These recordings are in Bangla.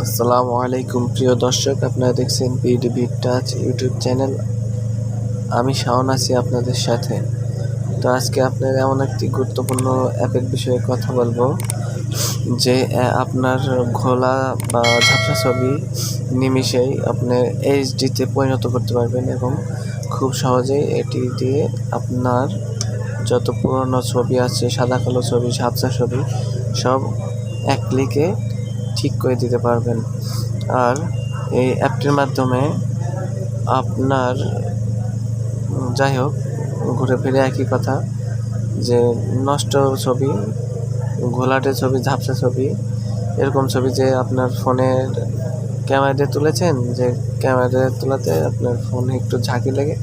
আসসালামু আলাইকুম প্রিয় দর্শক, আপনারা দেখছেন বিডিবি টাচ ইউটিউব চ্যানেল। আমি শাওন আছি আপনাদের সাথে। তো আজকে আপনার এমন একটি গুরুত্বপূর্ণ অ্যাপের বিষয়ে কথা বলবো, যে আপনার ঘোলা বা ঝাপসা ছবি নিমিষেই আপনি এইচডিতে পরিণত করতে পারবেন এবং খুব সহজেই এটি দিয়ে আপনার যত পুরনো ছবি আছে, সাদা কালো ছবি, ঝাপসা ছবি সব এক ক্লিকে ঠিক করে দিতে পারবেন। আর এই অ্যাপটির মাধ্যমে আপনার যাই হোক, ঘুরে ফিরে একই কথা, যে নষ্ট ছবি, ঘোলাটে ছবি, ঝাপসা ছবি, এরকম ছবি যে আপনার ফোনের ক্যামেরা দিয়ে তুলেছেন, যে ক্যামেরা দিয়ে তোলাতে আপনার ফোনে একটু ঝাঁকি লেগে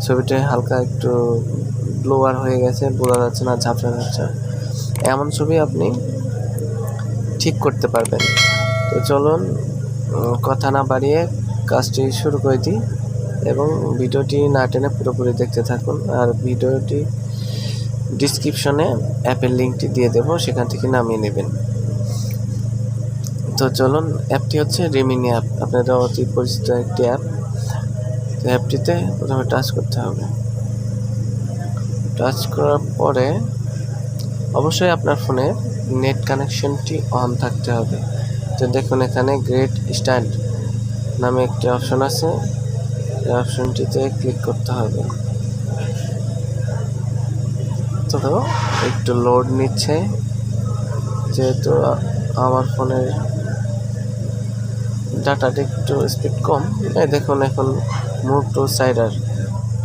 ছবিটা হালকা একটু ব্লোয়ার হয়ে গেছে, বোঝা যাচ্ছে না, ঝাপসা ঝাপসা, এমন ছবি আপনি ঠিক করতে পারবেন। তো চলুন কথা না বাড়িয়ে কাজটি শুরু করে দিই এবং ভিডিওটি না টেনে পুরোপুরি দেখতে থাকুন। আর ভিডিওটি ডিসক্রিপশনে অ্যাপের লিঙ্কটি দিয়ে দেবো, সেখান থেকে নামিয়ে নেবেন। তো চলুন, অ্যাপটি হচ্ছে রিমিনি অ্যাপ, আপনাদের অতি পরিচিত একটি অ্যাপ। তো অ্যাপটিতে প্রথমে টাচ করতে হবে। টাচ করার পরে অবশ্যই আপনার ফোনে নেট কানেকশনটি অন থাকতে হবে। তো দেখুন, এখানে গ্রেট স্ট্যান্ড নামে একটি অপশন আছে, এই অপশনটিতে ক্লিক করতে হবে। তো একটু লোড নিচ্ছে, যেহেতু আমার ফোনের ডাটাটা একটু স্পিড কম। এই দেখুন, এখন মুভ টু সাইডার,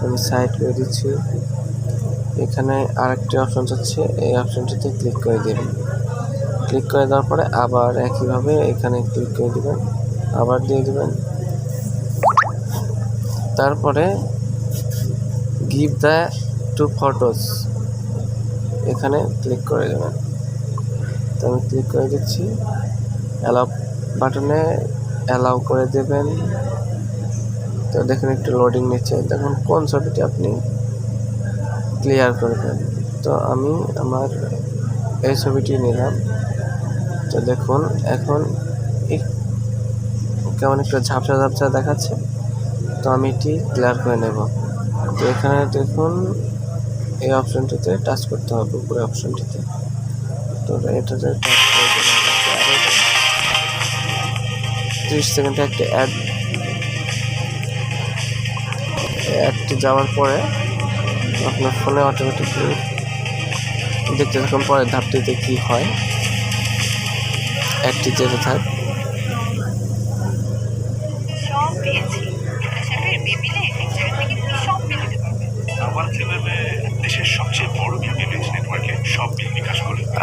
আমি সাইড করে দিচ্ছি। এখানে আরেকটি অপশন আছে, এই অপশনটিতে ক্লিক করে দেবেন। ক্লিক করে দেওয়ার পরে আবার একইভাবে এখানে ক্লিক করে দেবেন, আবার দিয়ে দেবেন। তারপরে গিভ দ্য টু ফটোস, এখানে ক্লিক করে দেবেন। তো আমি ক্লিক করে দিচ্ছি, অ্যালাউ বাটনে অ্যালাউ করে দেবেন। তো দেখুন, একটু লোডিং নিচ্ছে। দেখুন কোন ছবিটি আপনি ক্লিয়ার করবেন। তো আমি আমার এই ছবিটি নিলাম। তো দেখুন, এখন কেমন একটু ঝাপসা ঝাপসা দেখাচ্ছে, তো আমি এটি ক্লিয়ার করে নেব। তো এখানে দেখুন, এই অপশনটিতে টাচ করতে হবে, উপরে অপশনটিতে। তো এটাতে টাচ করে দিলাম। 30 সেকেন্ডে একটা অ্যাডটি যাওয়ার পরে আপনার ফোনে অটোমেটিকলি দেখতে থাকুন পরের ধাপটিতে কী হয়। অ্যাডটি যেতে থাক।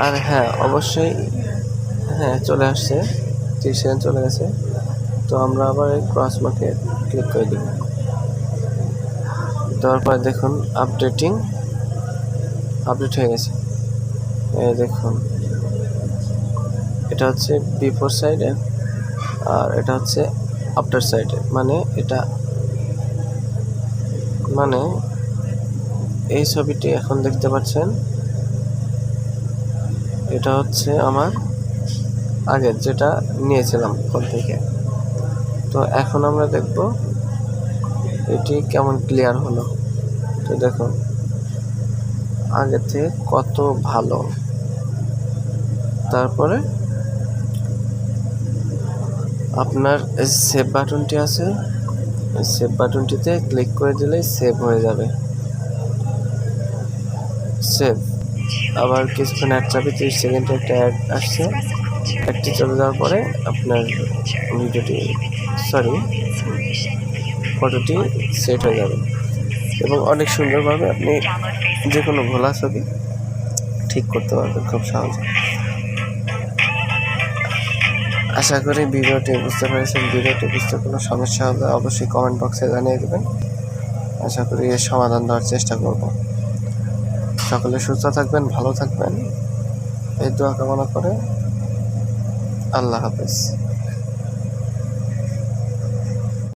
আর হ্যাঁ, অবশ্যই হ্যাঁ, চলে আসছে, 30 সেকেন্ড চলে গেছে। তো আমরা আবার এই ক্রস মার্কে ক্লিক করে দিব। দেওয়ার পরে দেখুন আপডেট হয়ে গেছে। এই দেখুন, এটা হচ্ছে বিফোর সাইডে আর এটা হচ্ছে আফটার সাইডে, মানে এই ছবিটি এখন দেখতে পাচ্ছেন, এটা হচ্ছে আমার আগের যেটা নিয়েছিলাম ফোন থেকে। তো এখন আমরা দেখব এটি কেমন ক্লিয়ার হলো। তো দেখুন, আগের থেকে কত ভালো। তারপরে আপনার সেভ বাটনটি আছে, সেভ বাটনটিতে ক্লিক করে দিলেই সেভ হয়ে যাবে। সেভ, আবার কিছুক্ষণ অ্যাড যাবে, 30 সেকেন্ডে একটা অ্যাড আসছে। অ্যাডটি চলে যাওয়ার পরে আপনার ফটোটি সেট হয়ে যাবে এবং অনেক সুন্দরভাবে আপনি যে কোনো ঘোলা ছবি ঠিক করতে পারবেন খুব সহজে। আশা করি ভিডিওটি বুঝতে পেরেছেন। ভিডিওটি বুঝতে কোনো সমস্যা হলে অবশ্যই কমেন্ট বক্সে জানিয়ে দেবেন। আশা করি এর সমাধান দেওয়ার চেষ্টা করব। সকলে সুস্থ থাকবেন, ভালো থাকবেন, এই দোয়া কামনা করে আল্লাহ হাফেজ।